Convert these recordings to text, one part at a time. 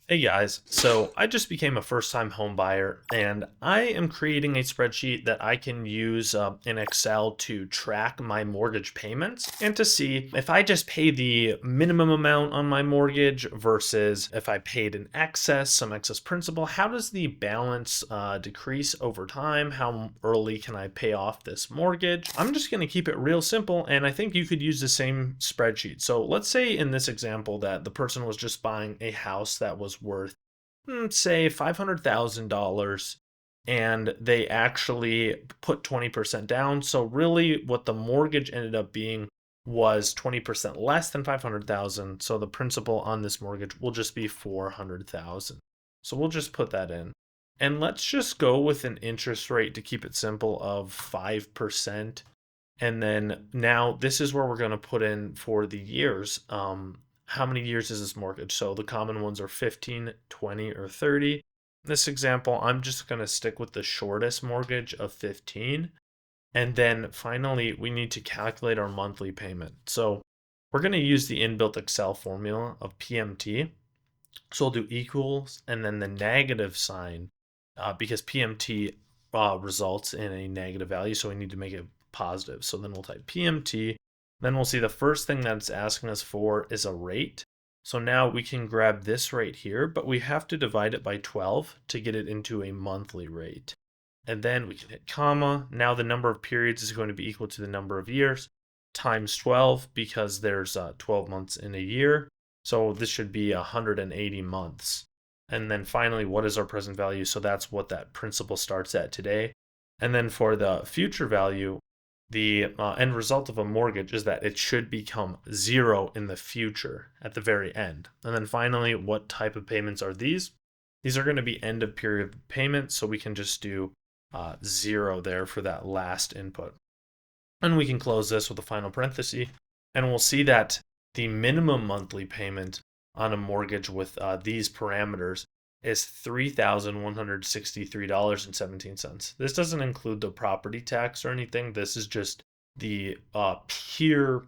Hey guys, so I just became a first-time home buyer and I am creating a spreadsheet that I can use in Excel to track my mortgage payments and to see if I just pay the minimum amount on my mortgage versus if I paid an excess, some excess principal. How does the balance decrease over time? How early can I pay off this mortgage? I'm just going to keep it real simple, and I think you could use the same spreadsheet. So let's say in this example that the person was just buying a house that was worth, say, $500,000, and they actually put 20% down. So really, what the mortgage ended up being was 20% less than 500,000. So the principal on this mortgage will just be 400,000. So we'll just put that in. And let's just go with an interest rate to keep it simple of 5%. And then now this is where we're going to put in for the years. How many years is this mortgage? So the common ones are 15, 20, or 30. In this example, I'm just going to stick with the shortest mortgage of 15. And then finally, we need to calculate our monthly payment. So we're going to use the inbuilt Excel formula of PMT. So we'll do equals and then the negative sign because PMT results in a negative value. So we need to make it positive. So then we'll type PMT. Then we'll see the first thing that it's asking us for is a rate. So now we can grab this rate here, but we have to divide it by 12 to get it into a monthly rate. And then we can hit comma. Now the number of periods is going to be equal to the number of years times 12 because there's 12 months in a year. So this should be 180 months. And then finally, what is our present value? So that's what that principal starts at today. And then for the future value, the end result of a mortgage is that it should become zero in the future at the very end. And then finally, what type of payments are these? These are going to be end of period payments. So we can just do zero there for that last input. And we can close this with a final parenthesis. And we'll see that the minimum monthly payment on a mortgage with these parameters is $3,163.17. This doesn't include the property tax or anything. This is just the pure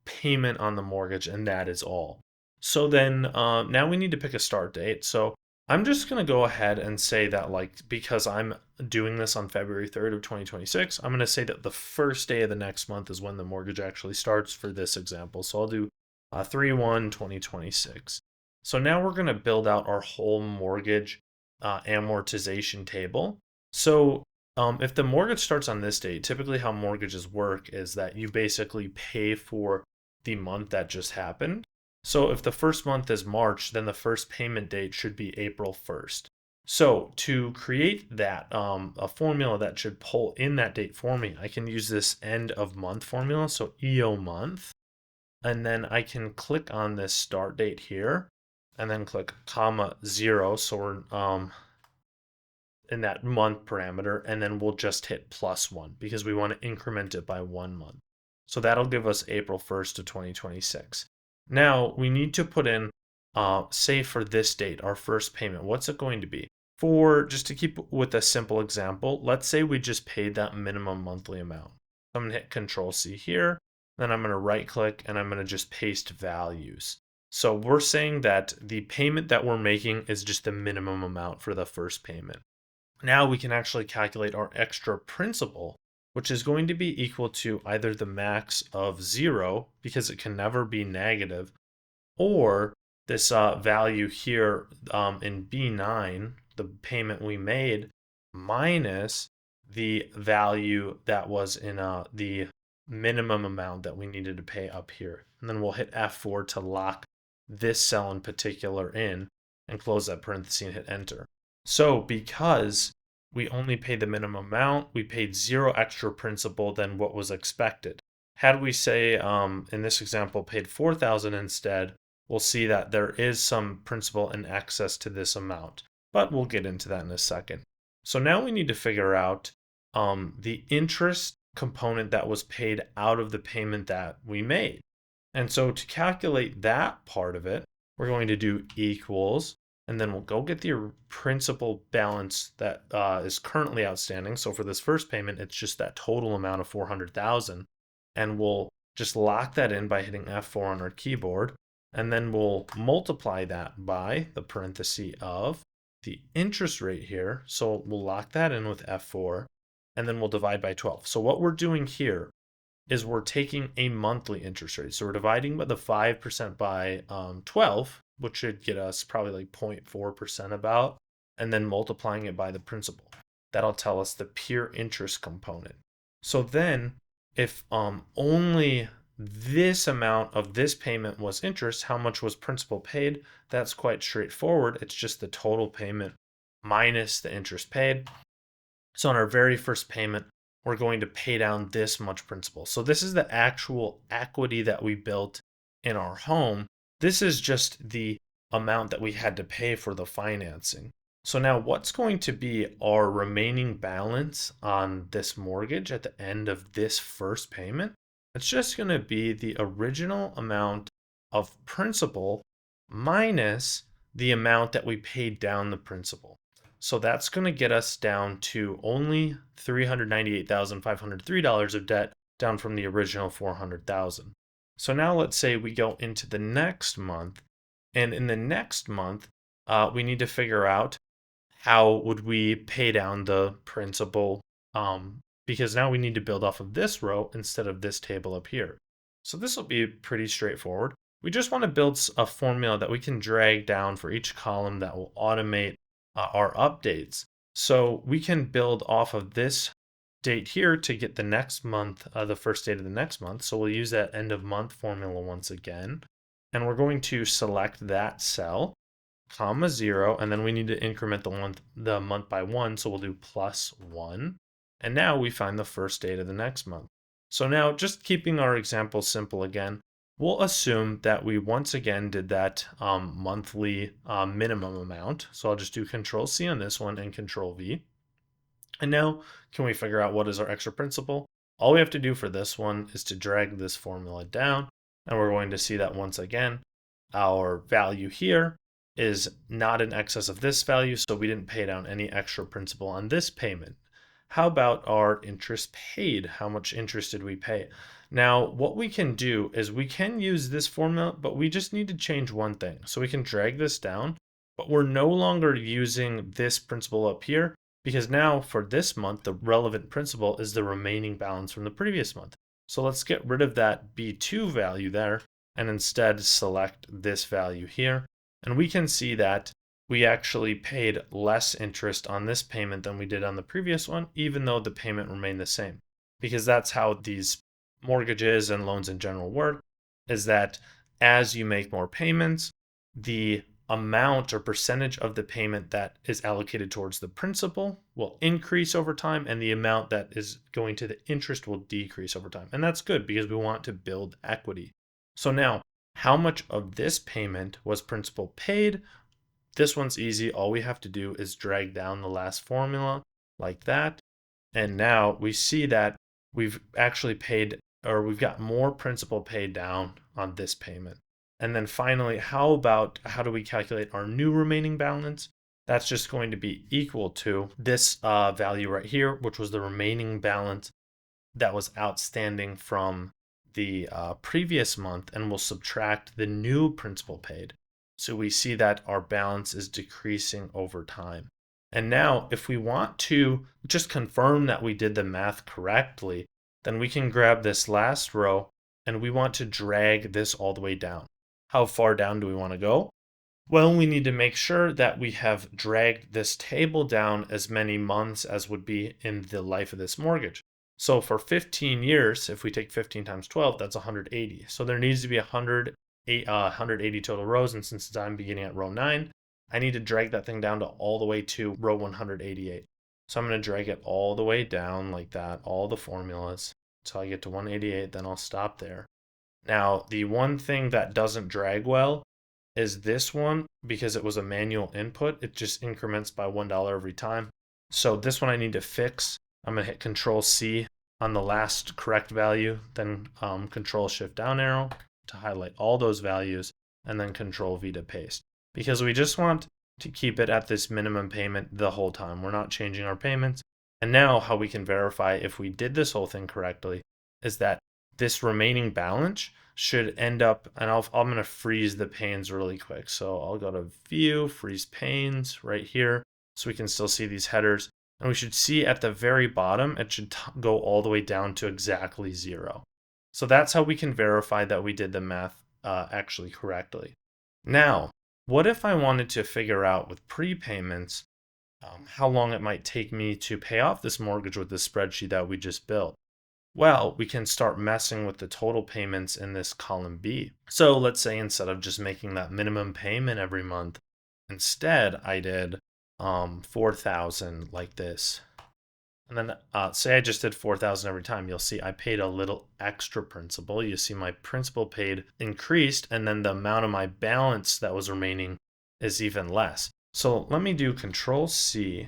payment on the mortgage, and that is all. So then now we need to pick a start date. So I'm just going to go ahead and say that, like, because I'm doing this on February 3rd of 2026, I'm going to say that the first day of the next month is when the mortgage actually starts for this example. So I'll do 3/1/2026. So now we're going to build out our whole mortgage amortization table. So if the mortgage starts on this date, typically how mortgages work is that you basically pay for the month that just happened. So if the first month is March, then the first payment date should be April 1st. So to create that, a formula that should pull in that date for me, I can use this end of month formula. So EO month, and then I can click on this start date here and then click comma 0. So we're in that month parameter, and then we'll just hit +1 because we want to increment it by 1 month. So that'll give us April 1st of 2026. Now we need to put in, say for this date, our first payment. What's it going to be? For, just to keep with a simple example, let's say we just paid that minimum monthly amount. I'm going to hit Control C here, then I'm going to right click and I'm going to just paste values. So we're saying that the payment that we're making is just the minimum amount for the first payment. Now we can actually calculate our extra principal, which is going to be equal to either the max of 0, because it can never be negative, or this value here in B9, the payment we made, minus the value that was in the minimum amount that we needed to pay up here. And then we'll hit F4 to lock this cell in particular in and close that parenthesis and hit enter. So because we only paid the minimum amount, we paid 0 extra principal than what was expected. Had we, say, in this example, paid 4,000 instead, we'll see that there is some principal in excess to this amount, but we'll get into that in a second. So now we need to figure out the interest component that was paid out of the payment that we made. And so to calculate that part of it, we're going to do equals, and then we'll go get the principal balance that is currently outstanding. So for this first payment, it's just that total amount of 400,000, and we'll just lock that in by hitting F4 on our keyboard. and then we'll multiply that by the parenthesis of the interest rate here. So we'll lock that in with F4, and then we'll divide by 12. So what we're doing here is we're taking a monthly interest rate. So we're dividing by the 5% by 12, which should get us probably like 0.4% about, and then multiplying it by the principal. That'll tell us the pure interest component. So then if only this amount of this payment was interest, how much was principal paid? That's quite straightforward. It's just the total payment minus the interest paid. So on our very first payment, we're going to pay down this much principal. So this is the actual equity that we built in our home. This is just the amount that we had to pay for the financing. So now what's going to be our remaining balance on this mortgage at the end of this first payment? It's just going to be the original amount of principal minus the amount that we paid down the principal. So that's going to get us down to only $398,503 of debt, down from the original $400,000. So now let's say we go into the next month, and in the next month, we need to figure out how would we pay down the principal, because now we need to build off of this row instead of this table up here. So this will be pretty straightforward. We just want to build a formula that we can drag down for each column that will automate our updates. So we can build off of this date here to get the next month, the first date of the next month. So we'll use that end of month formula once again. And we're going to select that cell, comma 0, and then we need to increment the month by 1. So we'll do +1. And now we find the first date of the next month. So now, just keeping our example simple again, we'll assume that we once again did that monthly minimum amount. So I'll just do Control C on this one and Control V. And now, can we figure out what is our extra principal? All we have to do for this one is to drag this formula down, and we're going to see that once again, our value here is not in excess of this value, so we didn't pay down any extra principal on this payment. How about our interest paid? How much interest did we pay? Now, what we can do is we can use this formula, but we just need to change one thing. So we can drag this down, but we're no longer using this principal up here, because now for this month, the relevant principal is the remaining balance from the previous month. So let's get rid of that B2 value there and instead select this value here. And we can see that we actually paid less interest on this payment than we did on the previous one, even though the payment remained the same. Because that's how these mortgages and loans in general work, is that as you make more payments, the amount or percentage of the payment that is allocated towards the principal will increase over time, and the amount that is going to the interest will decrease over time. And that's good because we want to build equity. So now, how much of this payment was principal paid? This one's easy. All we have to do is drag down the last formula like that. And now we see that we've actually paid, or we've got more principal paid down on this payment. And then finally, how do we calculate our new remaining balance? That's just going to be equal to this value right here, which was the remaining balance that was outstanding from the previous month, and we'll subtract the new principal paid. So we see that our balance is decreasing over time. And now if we want to just confirm that we did the math correctly, then we can grab this last row and we want to drag this all the way down. How far down do we want to go? Well, we need to make sure that we have dragged this table down as many months as would be in the life of this mortgage. So for 15 years, if we take 15 times 12, that's 180. So there needs to be 180 total rows, and since I'm beginning at row 9, I need to drag that thing down to all the way to row 188. So I'm going to drag it all the way down like that, all the formulas, until I get to 188, then I'll stop there. Now, the one thing that doesn't drag well is this one, because it was a manual input. It just increments by $1 every time. So this one I need to fix. I'm going to hit Control C on the last correct value, then Control Shift down arrow to highlight all those values, and then Control V to paste. Because we just want to keep it at this minimum payment the whole time. We're not changing our payments. And now how we can verify if we did this whole thing correctly is that this remaining balance should end up, and I'm going to freeze the panes really quick. So I'll go to view, freeze panes right here, so we can still see these headers. And we should see at the very bottom, it should go all the way down to exactly 0. So that's how we can verify that we did the math actually correctly. Now, what if I wanted to figure out with prepayments how long it might take me to pay off this mortgage with this spreadsheet that we just built? Well, we can start messing with the total payments in this column B. So let's say instead of just making that minimum payment every month, instead I did 4,000 like this. And then say I just did 4,000 every time. You'll see I paid a little extra principal. You see my principal paid increased, and then the amount of my balance that was remaining is even less. So let me do Control C,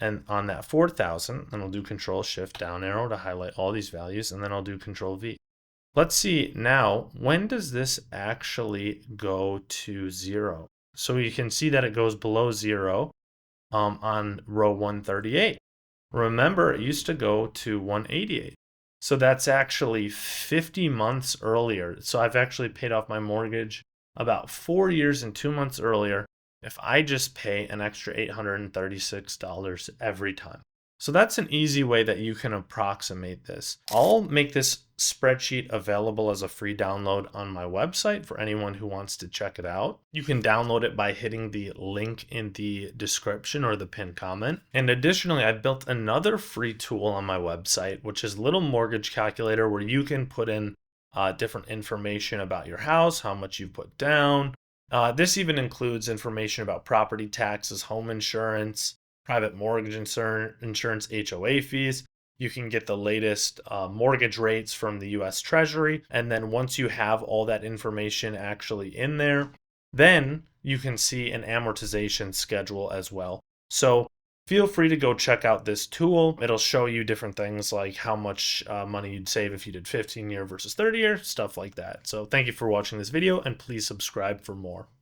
and on that 4,000, and I'll do Control Shift down arrow to highlight all these values, and then I'll do Control V. Let's see now, when does this actually go to 0? So you can see that it goes below 0 on row 138. Remember, it used to go to 188. So that's actually 50 months earlier. So I've actually paid off my mortgage about 4 years and 2 months earlier if I just pay an extra $836 every time. So that's an easy way that you can approximate this. I'll make this spreadsheet available as a free download on my website for anyone who wants to check it out. You can download it by hitting the link in the description or the pinned comment. And additionally, I've built another free tool on my website, which is a little mortgage calculator where you can put in different information about your house, how much you've put down. This even includes information about property taxes, home insurance, private mortgage insurance, HOA fees. You can get the latest mortgage rates from the US Treasury. And then once you have all that information actually in there, then you can see an amortization schedule as well. So feel free to go check out this tool. It'll show you different things like how much money you'd save if you did 15-year versus 30-year, stuff like that. So thank you for watching this video, and please subscribe for more.